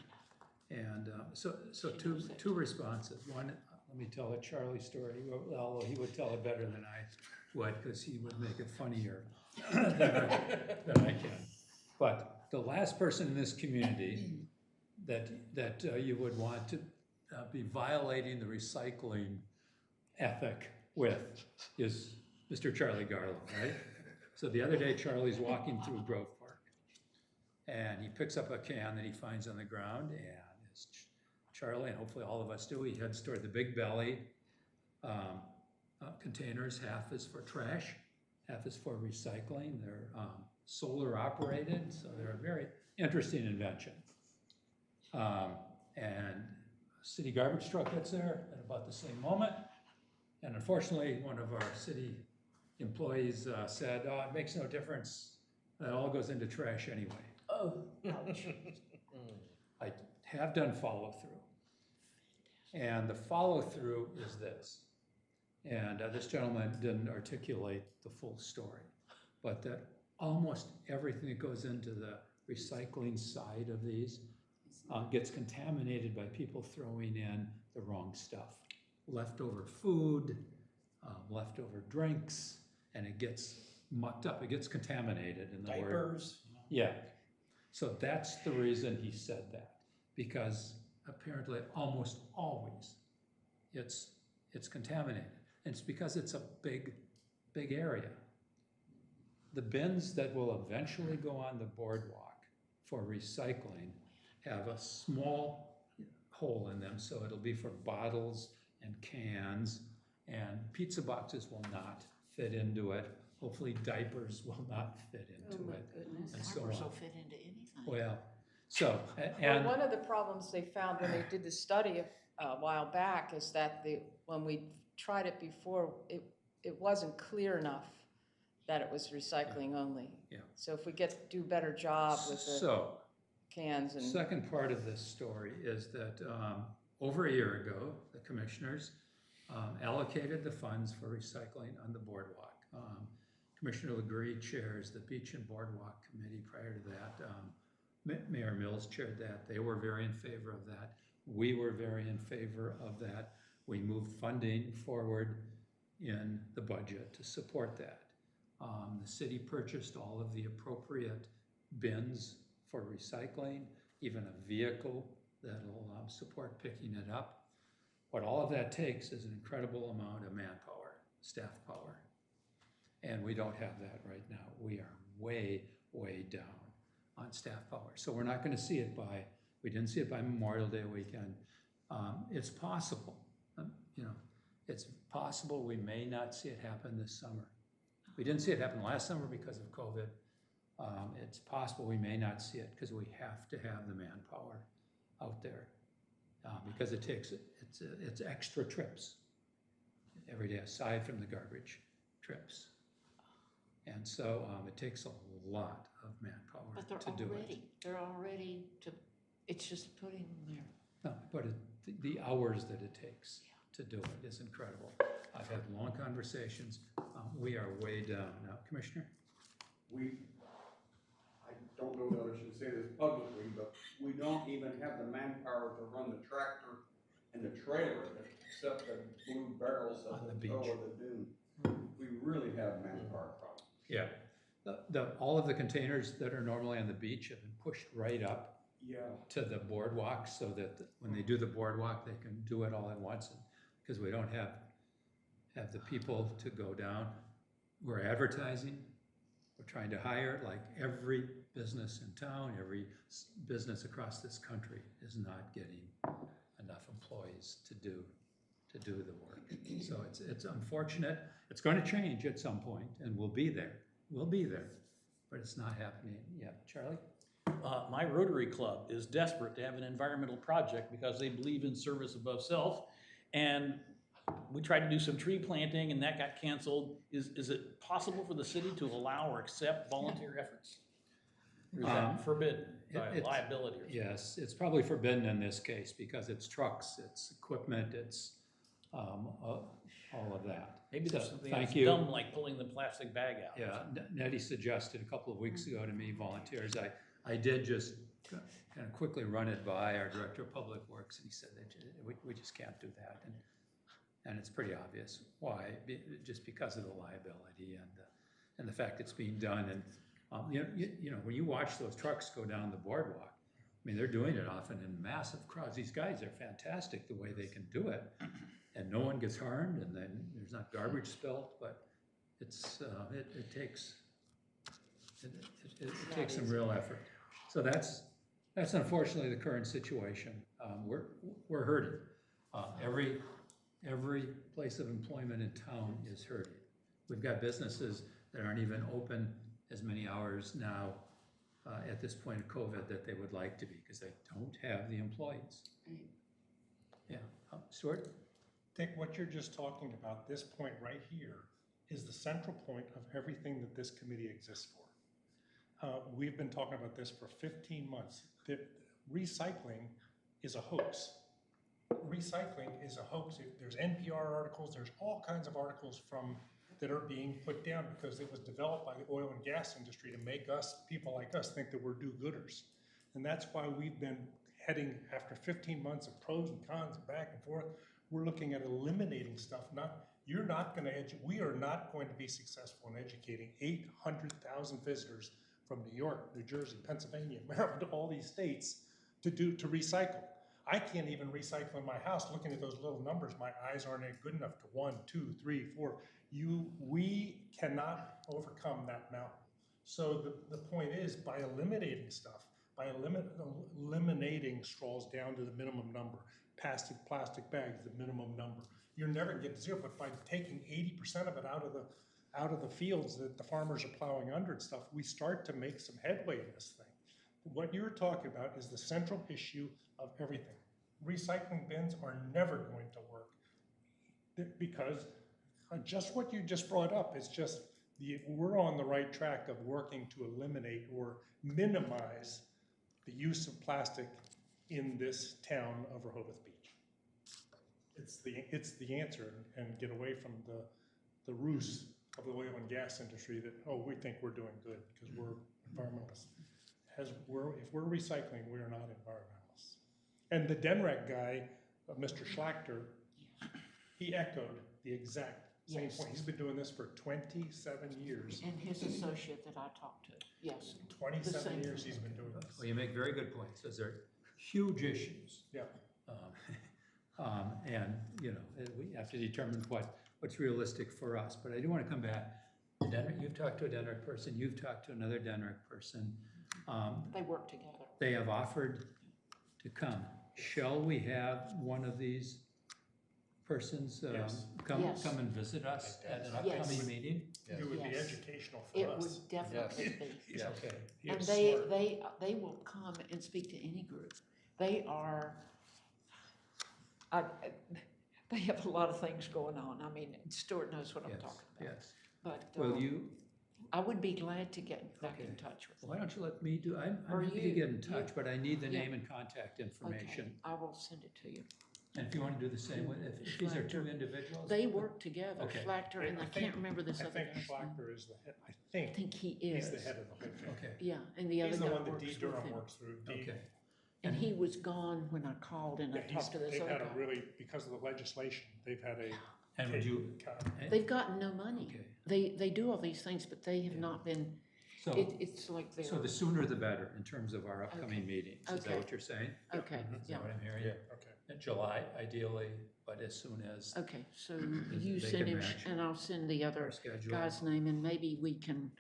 And so two responses. One, let me tell a Charlie story, although he would tell it better than I would, because he would make it funnier than I can. But the last person in this community that you would want to be violating the recycling ethic with is Mr. Charlie Garland, right? So the other day, Charlie's walking through Grove Park, and he picks up a can that he finds on the ground, and as Charlie, and hopefully all of us do, he heads toward the big belly containers. Half is for trash, half is for recycling. They're solar operated, so they're a very interesting invention. And a city garbage truck gets there at about the same moment. And unfortunately, one of our city employees said, "Oh, it makes no difference. That all goes into trash anyway." Oh, ouch. I have done follow-through. And the follow-through is this. And this gentleman didn't articulate the full story, but that almost everything that goes into the recycling side of these gets contaminated by people throwing in the wrong stuff. Leftover food, leftover drinks, and it gets mucked up, it gets contaminated in the word. Diapers. Yeah, so that's the reason he said that, because apparently almost always it's contaminated. And it's because it's a big area. The bins that will eventually go on the boardwalk for recycling have a small hole in them, so it'll be for bottles and cans, and pizza boxes will not fit into it. Hopefully diapers will not fit into Oh my it, goodness. and so Diapers will on. fit into anything. Well, so, Well, and, one of the problems they found when they did the study a while back is that when we tried it before, it wasn't clear enough that it was recycling only. Yeah. So if we do a better job with the so, cans and. second part of this story is that over a year ago, the commissioners allocated the funds for recycling on the boardwalk. Commissioner Legree chairs the Beach and Boardwalk Committee. Prior to that, Mayor Mills chaired that. They were very in favor of that. We were very in favor of that. We moved funding forward in the budget to support that. The city purchased all of the appropriate bins for recycling, even a vehicle that'll support picking it up. What all of that takes is an incredible amount of manpower, staff power. And we don't have that right now. We are way, way down on staff power. So we're not gonna see it we didn't see it by Memorial Day weekend. It's possible, it's possible we may not see it happen this summer. We didn't see it happen last summer because of COVID. It's possible we may not see it because we have to have the manpower out there. Because it's extra trips every day aside from the garbage trips. And so it takes a lot of manpower But to do it. they're already it's just putting them there. No, but the hours that it takes to do it is incredible. I've had long conversations. We are way down. Now, Commissioner? I don't know that I should say this publicly, but we don't even have the manpower to run the tractor and the trailer, except the blue barrels On at the the toe beach. of the dune. We really have manpower problems. Yeah. All of the containers that are normally on the beach have been pushed right up Yeah. to the boardwalk so that when they do the boardwalk, they can do it all at once. Because we don't have the people to go down. We're advertising, we're trying to hire, like every business in town, every business across this country is not getting enough employees to do the work. So it's unfortunate. It's going to change at some point, and we'll be there, but it's not happening yet. Charlie? My Rotary Club is desperate to have an environmental project because they believe in service above self. And we tried to do some tree planting and that got canceled. Is it possible for the city to allow or accept volunteer efforts? Or is that forbidden by liability or something? Yes, it's probably forbidden in this case because it's trucks, it's equipment, it's all of that. Maybe there's So, something thank that's you. dumb like pulling the plastic bag out. Yeah, Nettie suggested a couple of weeks ago to me, volunteers. I did just kind of quickly run it by our Director of Public Works, and he said that we just can't do that. And it's pretty obvious why, just because of the liability and the fact it's being done. And when you watch those trucks go down the boardwalk, I mean, they're doing it often in massive crowds. These guys are fantastic the way they can do it, and no one gets harmed, and then there's not garbage spilled. But it takes some real effort. So that's unfortunately the current situation. We're hurting. Every place of employment in town is hurting. We've got businesses that aren't even open as many hours now at this point of COVID that they would like to be because they don't have the employees. Yeah, Seward? Dick, what you're just talking about, this point right here, is the central point of everything that this committee exists for. We've been talking about this for 15 months. Recycling is a hoax. Recycling is a hoax. There's NPR articles, there's all kinds of articles that are being put down because it was developed by the oil and gas industry to make people like us, think that we're do-gooders. And that's why we've been heading, after 15 months of pros and cons and back and forth, we're looking at eliminating stuff. We are not going to be successful in educating 800,000 visitors from New York, New Jersey, Pennsylvania, Maryland, all these states to recycle. I can't even recycle in my house. Looking at those little numbers, my eyes aren't good enough to 1, 2, 3, 4. We cannot overcome that mountain. So the point is, by eliminating stuff, by eliminating straws down to the minimum number, plastic bags, the minimum number. You're never gonna get to zero, but by taking 80% of it out of the fields that the farmers are plowing under and stuff, we start to make some headway in this thing. What you're talking about is the central issue of everything. Recycling bins are never going to work because just what you just brought up is just we're on the right track of working to eliminate or minimize the use of plastic in this town of Rehoboth Beach. It's the answer, and get away from the ruse of the oil and gas industry that, oh, we think we're doing good because we're environmentalists. If we're recycling, we are not environmentalists. And the DENREC guy, Mr. Schlachter, he echoed the exact same point. He's been doing this for 27 years. And his associate that I talked to, yes. 27 years he's been doing this. Well, you make very good points. Those are huge issues. Yeah. And, you know, we have to determine what's realistic for us. But I do want to come back. You've talked to a DENREC person. You've talked to another DENREC person. They work together. They have offered to come. Shall we have one of these persons Yes. come Yes. and visit us at an Yes. upcoming meeting? It would be Yes. educational for It us. would definitely be. Okay. He And is they, smart. they will come and speak to any group. They are, they have a lot of things going on. I mean, Stuart knows what I'm Yes, talking about. yes. But Will you, I would be glad to get back in Okay. touch with why them. don't you let me do, I'm Or happy to you, get in touch, you. but I need the Yeah. name and contact Okay, information. I will send it to you. And if you want to do the same, if these are two individuals? They work together, Okay. Schlachter, and I can't remember this I other think guy's name. Schlachter is the head. I I think think he he's is. the head of the whole thing. Okay, Yeah, and the other He's the guy one that works D. with Durham him. works through. okay. And he was gone when I called and I Yeah, talked to this they've other had a guy. really, because of the legislation, they've had a. And would you, They've gotten no money. okay, They do all these things, but they have not been, so, it's like they're. so the sooner the better in terms of our upcoming Okay. meetings. Is that Okay. what you're saying? Okay, Is yeah, that what I'm hearing? Okay. In July, ideally, but as soon as okay, so They you can send him, match and I'll send the other our schedule. guy's name, and maybe we can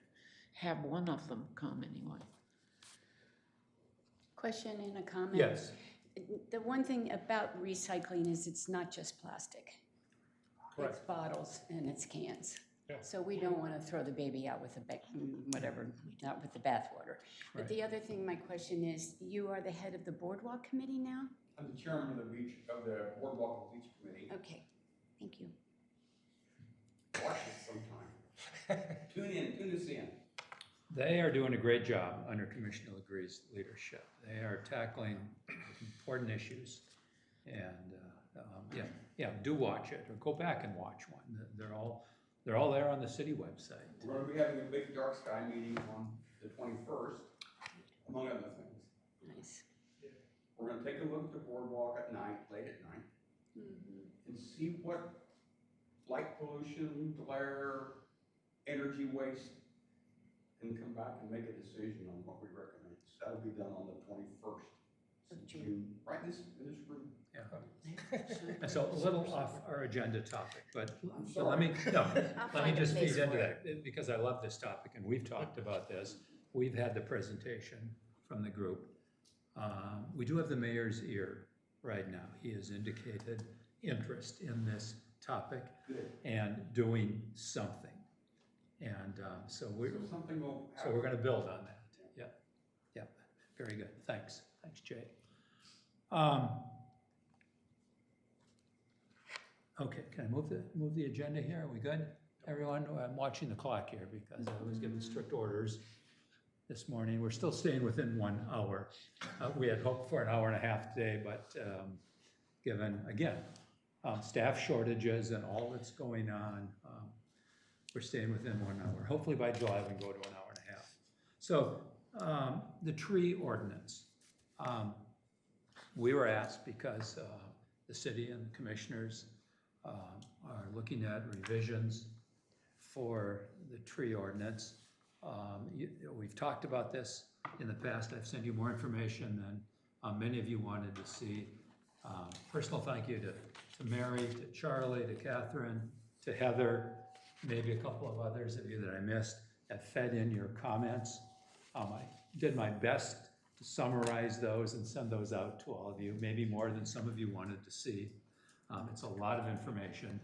have one of them come anyway. Question and a comment? Yes, The one thing about recycling is it's not just plastic. It's Correct. bottles and it's cans. Yeah. So we don't want to throw the baby out with the, whatever, not with the bathwater. But Right. the other thing, my question is, you are the head of the boardwalk committee now? I'm the chairman of the Boardwalk and Beach Committee. Okay, thank you. Watch this sometime. Tune us in. they are doing a great job under Commissioner Legree's leadership. They are tackling important issues. And, yeah, do watch it, or go back and watch one. They're all there on the city website. We're gonna be having a big dark sky meeting on the 21st, among other things. Nice. We're gonna take a look at the boardwalk at night, late at night, and see what light pollution, glare, energy waste, and come back and make a decision on what we recommend. So that'll be done on the 21st of June, right in this room. Yeah. And so a little off our agenda topic, but I'm so let me, I'll let me find a just place feed into for it. that, because I love this topic, and we've talked about this. We've had the presentation from the group. We do have the mayor's ear right now. He has indicated interest in this topic Good. and doing something. And so we're Something will so we're gonna build on that. Yep, very good. Thanks, Jay. Okay, can I move the agenda here? Are we good? Everyone, I'm watching the clock here because I was given strict orders this morning. We're still staying within 1 hour. We had hoped for an hour and a half today, but given, again, staff shortages and all that's going on, we're staying within 1 hour. Hopefully by July we can go to an hour and a half. So the tree ordinance. We were asked because the city and the commissioners are looking at revisions for the tree ordinance. We've talked about this in the past. I've sent you more information than many of you wanted to see. Personal thank you to Mary, to Charlie, to Catherine, to Heather, maybe a couple of others of you that I missed that fed in your comments. I did my best to summarize those and send those out to all of you, maybe more than some of you wanted to see. It's a lot of information,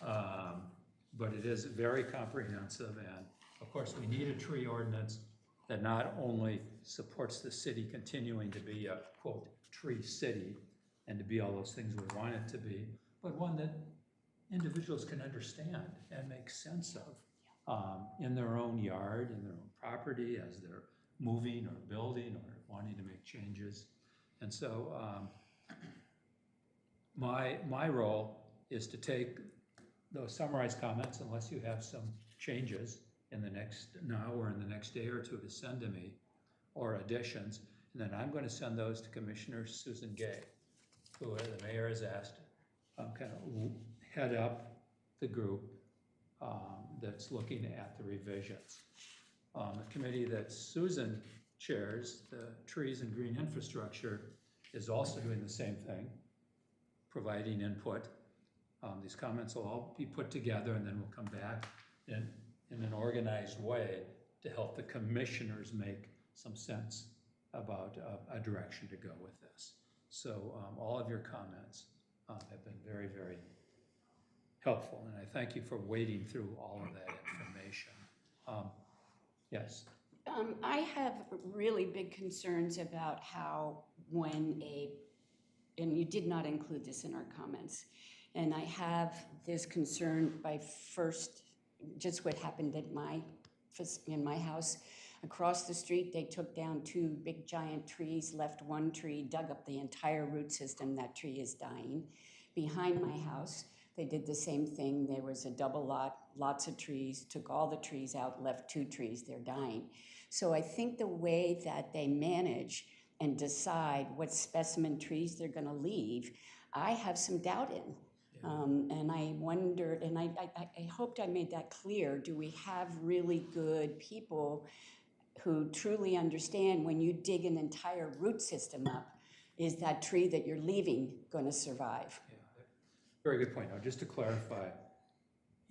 but it is very comprehensive, and of course, we need a tree ordinance that not only supports the city continuing to be a, quote, tree city, and to be all those things we want it to be, but one that individuals can understand and make sense of in their own yard, in their own property, as they're moving or building or wanting to make changes. And so my role is to take those summarized comments, unless you have some changes in the next now or in the next day or two, to send to me, or additions, and then I'm going to send those to Commissioner Susan Gay, who the mayor has asked kind of head up the group that's looking at the revisions. The committee that Susan chairs, the Trees and Green Infrastructure, is also doing the same thing, providing input. These comments will all be put together, and then we'll come back in an organized way to help the commissioners make some sense about a direction to go with this. So all of your comments have been very, very helpful, and I thank you for wading through all of that information. Yes? I have really big concerns about how when and you did not include this in our comments, and I have this concern by first, just what happened at in my house. Across the street, they took down 2 big giant trees, left 1 tree, dug up the entire root system. That tree is dying. Behind my house, they did the same thing. There was a double lot, lots of trees, took all the trees out, left 2 trees, they're dying. So I think the way that they manage and decide what specimen trees they're gonna leave, I have some doubt in. And I wondered, and I hoped I made that clear, do we have really good people who truly understand when you dig an entire root system up, is that tree that you're leaving gonna survive? Yeah, very good point. Now, just to clarify,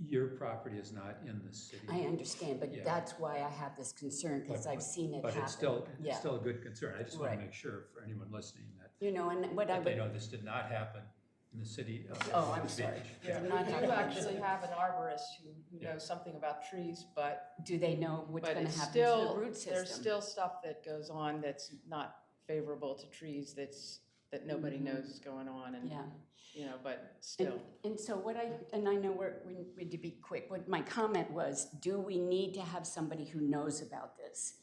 your property is not in the city. I understand, but Yeah. that's why I have this concern, because I've seen it happen. But it's still Yeah. a good concern. I just want Right. to make sure for anyone listening that, You know, and what I that they would, know this did not happen in the city of Oh, I'm Beach. sorry. Yeah, Did not we happen. do actually have an arborist who Yeah. knows something about trees, but do they know what's But gonna it's happen to the still, root system? there's still stuff that goes on that's not favorable to trees, that nobody knows is going on, and, Yeah. you know, but still. And so what and I know we need to be quick, what my comment was, do we need to have somebody who knows about this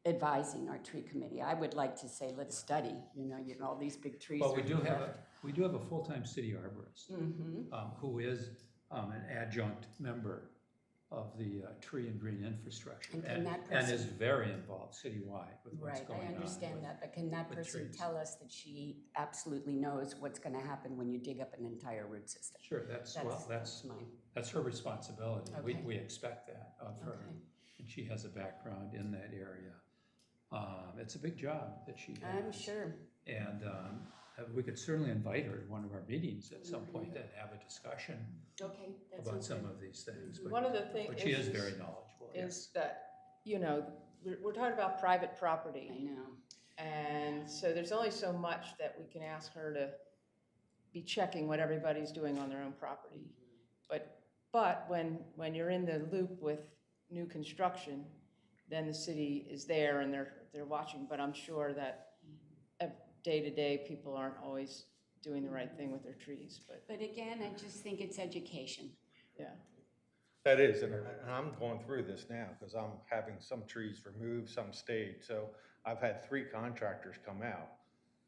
advising our tree committee? I would like to say, let's study, all these big trees. Well, we are do have left. a full-time city arborist who is an adjunct member of the Tree and Green Infrastructure, And can that and is person- very involved citywide with what's Right, going on. I understand that, but can that with person trees. tell us that she absolutely knows what's gonna happen when you dig up an entire root system? Sure, that's mine. that's her responsibility. Okay. We expect that of her, Okay. and she has a background in that area. It's a big job that she has. I'm sure. And we could certainly invite her to one of our meetings at some point and have a discussion Okay, that about sounds some good. of these things. One of the But she is issues very knowledgeable, yes. is that, we're talking about private property. I know. And so there's only so much that we can ask her to be checking what everybody's doing on their own property. But when you're in the loop with new construction, then the city is there and they're watching. But I'm sure that day to day, people aren't always doing the right thing with their trees, But again, I just think it's education. yeah. That is, and I'm going through this now, because I'm having some trees removed, some stayed, so I've had 3 contractors come out.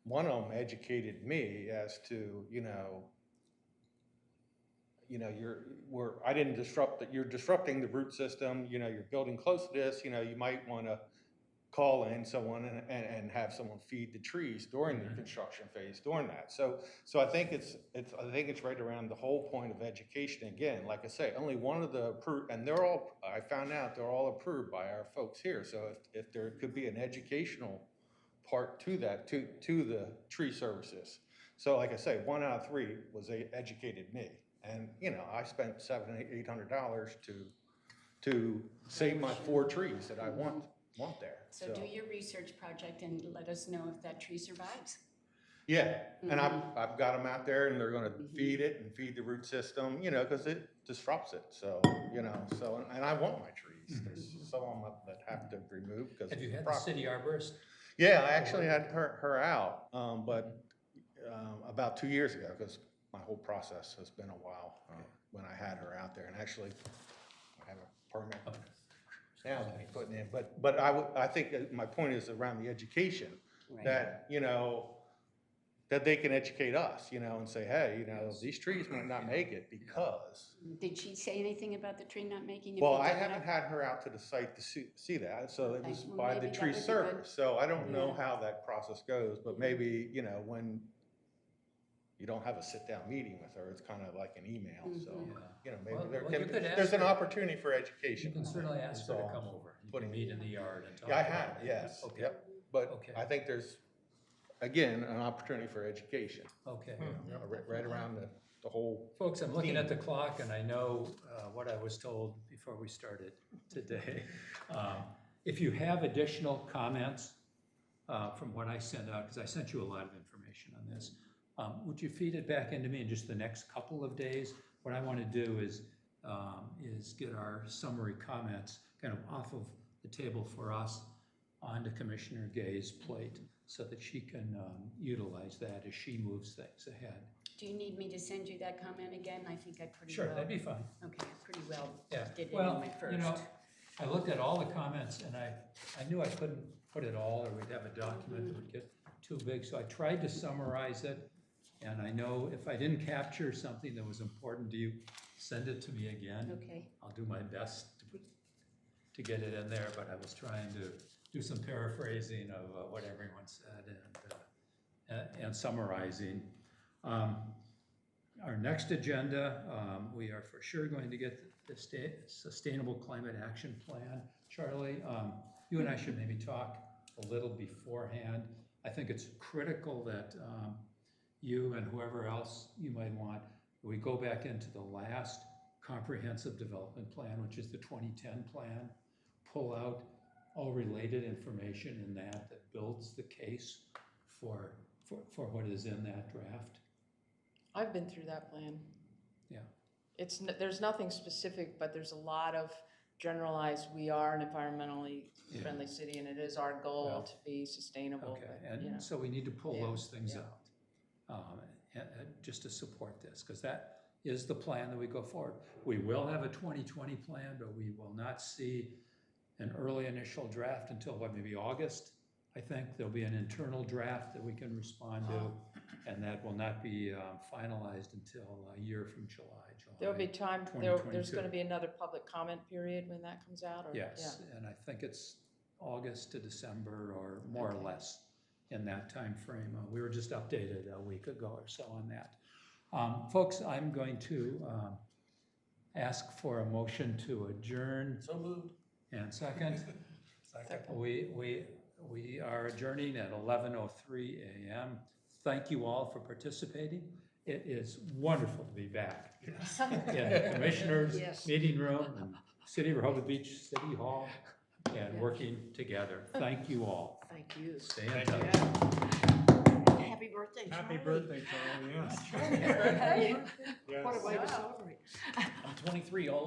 One of them educated me as to, I didn't disrupt, that you're disrupting the root system, you're building close to this, you might wanna call in someone and have someone feed the trees during the construction phase during that. So I think it's right around the whole point of education. Again, like I say, only one of the approved, and I found out they're all approved by our folks here. So if there could be an educational part to that, to the tree services. So like I say, 1 out of 3 educated me. And, I spent $700 to $800 to save my 4 trees that I want. want there. So do your research project and let us know if that tree survives. Yeah, and I've got them out there, and they're gonna feed it and feed the root system, you know, because it disrupts it. So, you know, and I want my trees. There's some of them that have to remove because. Have you had the city arborist? Yeah, I actually had her out, but about 2 years ago, because my whole process has been a while when I had her out there, and actually I have a permit now that he's putting in. But I think my point is around the education, that, you know, that they can educate us, you know, and say, hey, you know, these trees might not make it because. Did she say anything about the tree not making it? Well, I haven't had her out to the site to see that, so it was Well, by the maybe that tree would be service. good. So I don't know how that process goes, but maybe, you know, when you don't have a sit-down meeting with her, it's kind of like an email, so, you know, maybe there's an opportunity for education. You can certainly ask her to come over. You can meet in the yard and talk. Yeah, I about have, it. yes, Okay. yep, but Okay. I think there's, again, an opportunity for education. Okay. You know, right around the whole. Folks, I'm looking at the clock and I know what I was told before we started today. If you have additional comments from what I sent out, because I sent you a lot of information on this, would you feed it back into me in just the next couple of days? What I want to do is get our summary comments kind of off of the table for us onto Commissioner Gay's plate so that she can utilize that as she moves things ahead. Do you need me to send you that comment again? I think I pretty Sure, well. that'd be fine. Okay, I pretty well Yeah, did it in well, my first. you know, I looked at all the comments and I knew I couldn't put it all or we'd have a document that would get too big. So I tried to summarize it. And I know if I didn't capture something that was important to you, send it to me again. Okay. I'll do my best to get it in there, but I was trying to do some paraphrasing of what everyone said and summarizing. Our next agenda, we are for sure going to get the Sustainable Climate Action Plan. Charlie, you and I should maybe talk a little beforehand. I think it's critical that you and whoever else you might want, we go back into the last comprehensive development plan, which is the 2010 plan, pull out all related information in that builds the case for what is in that draft. I've been through that plan. Yeah. There's nothing specific, but there's a lot of generalized, we are an environmentally friendly city and it is our goal to be sustainable. Okay, but, and you know. so we need to pull those things out just to support this, because that is the plan that we go forward. We will have a 2020 plan, but we will not see an early initial draft until what, maybe August? I think there'll be an internal draft that we can respond to, and that will not be finalized until a year from July. There'll be time, there's gonna be another public comment period when that comes out, or? Yes, and I think it's August to December or more or less in that time frame. We were just updated a week ago or so on that. Folks, I'm going to ask for a motion to adjourn. So moved. And second? Second. We are adjourning at 11:03 a.m. Thank you all for participating. It is wonderful to be back in the Commissioners' meeting room and City of Rehoboth Beach City Hall and working together. Thank you all. Thank you. Stay in touch. Happy birthday, Charlie. Happy birthday, Charlie, yes. What a way to celebrate. I'm 23, all